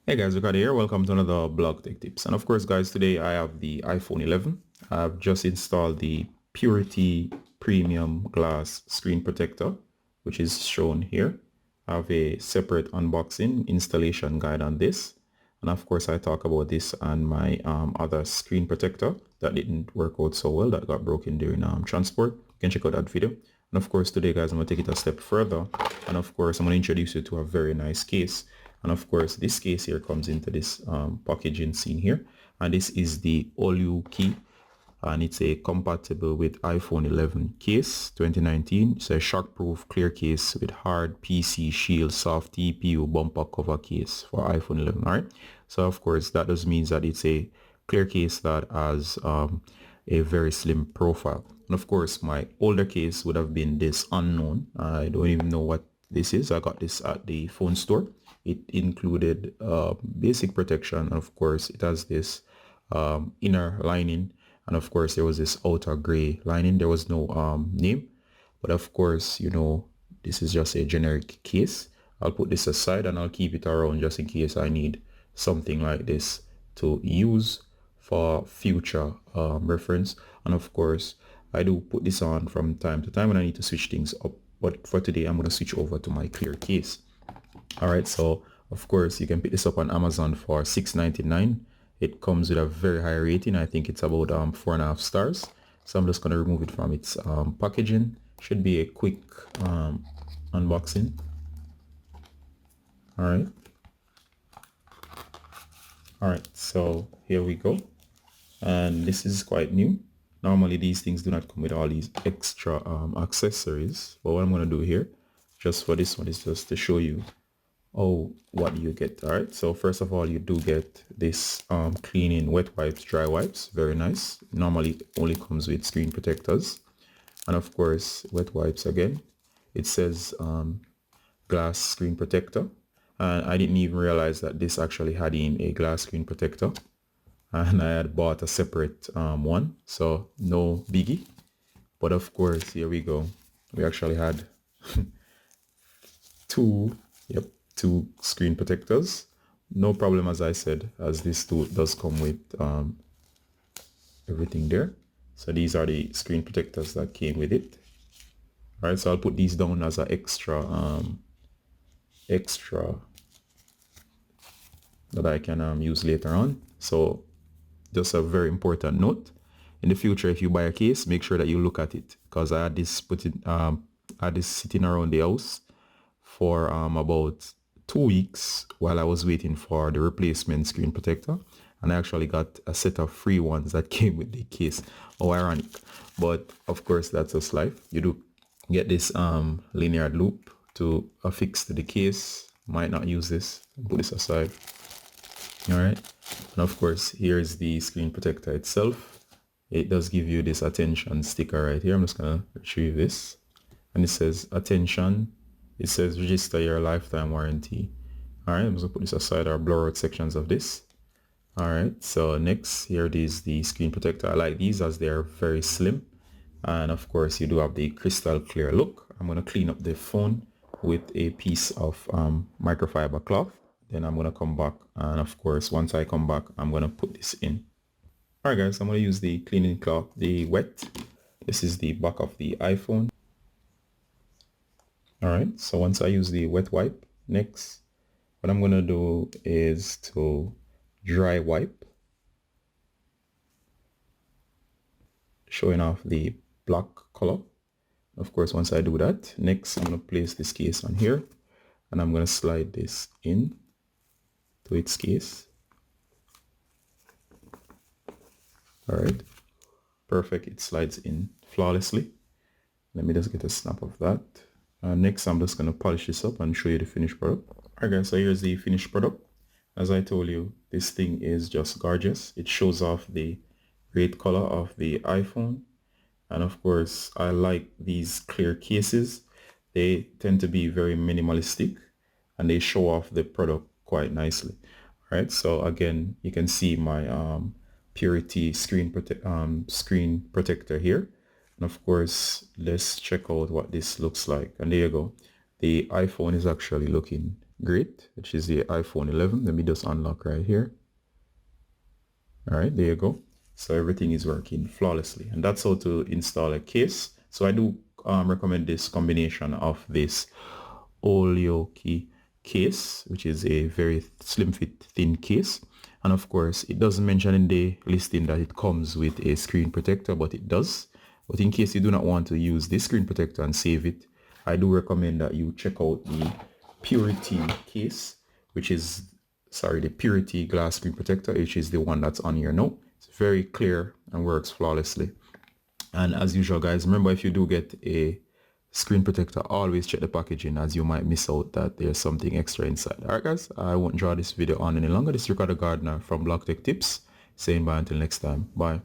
Hey guys, Ricardo here. Welcome to another blog tech tips. And of course guys, today I have the iPhone 11. I've just installed the Purity Premium Glass Screen Protector, which is shown here. I have a separate unboxing installation guide on this. And of course I talk about this and my other screen protector that didn't work out so well, that got broken during transport. You can check out that video. And of course today guys, I'm going to take it a step further. And of course I'm going to introduce you to a very nice case. And of course this case here comes into this packaging scene here, and this is the OULUOQI, and it's a compatible with iPhone 11 case 2019. It's a shockproof clear case with hard PC shield soft TPU bumper cover case for iPhone 11. All right, so of course that just means that it's a clear case that has a very slim profile. And of course my older case would have been this unknown. I don't even know what this is. I got this at the phone store. It included basic protection, and of course it has this inner lining, and of course there was this outer gray lining. There was no name, but of course, you know, this is just a generic case. I'll put this aside and I'll keep it around just in case I need something like this to use for future reference. And of course I do put this on from time to time when I need to switch things up, but for today I'm going to switch over to my clear case. All right, so of course you can pick this up on Amazon for $6.99. It comes with a very high rating. I think it's about 4.5 stars. So I'm just going to remove it from its packaging. Should be a quick unboxing. All right, so here we go, and this is quite new. Normally these things do not come with all these extra accessories, but what I'm going to do here just for this one is just to show you what you get. All right, so first of all you do get this cleaning wet wipes, dry wipes. Very nice. Normally it only comes with screen protectors, and of course wet wipes again. It says glass screen protector, and I didn't even realize that this actually had in a glass screen protector, and I had bought a separate one, so no biggie. But of course here we go, we actually had two screen protectors. No problem, as I said, as this tool does come with everything there. So these are the screen protectors that came with it. All right, so I'll put these down as an extra that I can use later on. So just a very important note: in the future, if you buy a case, make sure that you look at it, because I had this sitting around the house for about 2 weeks while I was waiting for the replacement screen protector, and I actually got a set of free ones that came with the case. Oh, ironic, but of course that's just life. You do get this linear loop to affix to the case. Might not use this. Put this aside. All right, and of course here's the screen protector itself. It does give you this attention sticker right here. I'm just gonna retrieve this, and it says attention. It says register your lifetime warranty. All right, I'm just gonna put this aside or blur out sections of this. All right, so next here it is the screen protector. I like these as they're very slim, and of course you do have the crystal clear look. I'm gonna clean up the phone with a piece of microfiber cloth. Then I'm gonna come back, and of course once I come back I'm gonna put this in. All right guys, I'm gonna use the cleaning cloth, the wet. This is the back of the iPhone. All right, so once I use the wet wipe, next what I'm gonna do is to dry wipe, showing off the black color. Of course, once I do that, next I'm gonna place this case on here, and I'm gonna slide this in to its case. All right, perfect. It slides in flawlessly. Let me just get a snap of that. Next I'm just going to polish this up and show you the finished product. Alright guys, so here's the finished product. As I told you, this thing is just gorgeous. It shows off the great color of the iPhone, and of course I like these clear cases. They tend to be very minimalistic and they show off the product quite nicely. Alright, so again you can see my Purity screen protector here. And of course, let's check out what this looks like. And there you go. The iPhone is actually looking great, which is the iPhone 11. Let me just unlock right here. All right, there you go. So everything is working flawlessly, and that's how to install a case. So I do recommend this combination of this OULUOQI case, which is a very slim fit thin case. And of course, it doesn't mention in the listing that it comes with a screen protector, but it does. But in case you do not want to use this screen protector and save it, I do recommend that you check out the Purity case, which is, sorry, the Purity glass screen protector, which is the one that's on here now. It's very clear and works flawlessly. And as usual, guys, remember, if you do get a screen protector, always check the packaging, as you might miss out that there's something extra inside. All right, guys, I won't draw this video on any longer. This is Ricardo Gardner from Block Tech Tips, saying bye until next time. Bye.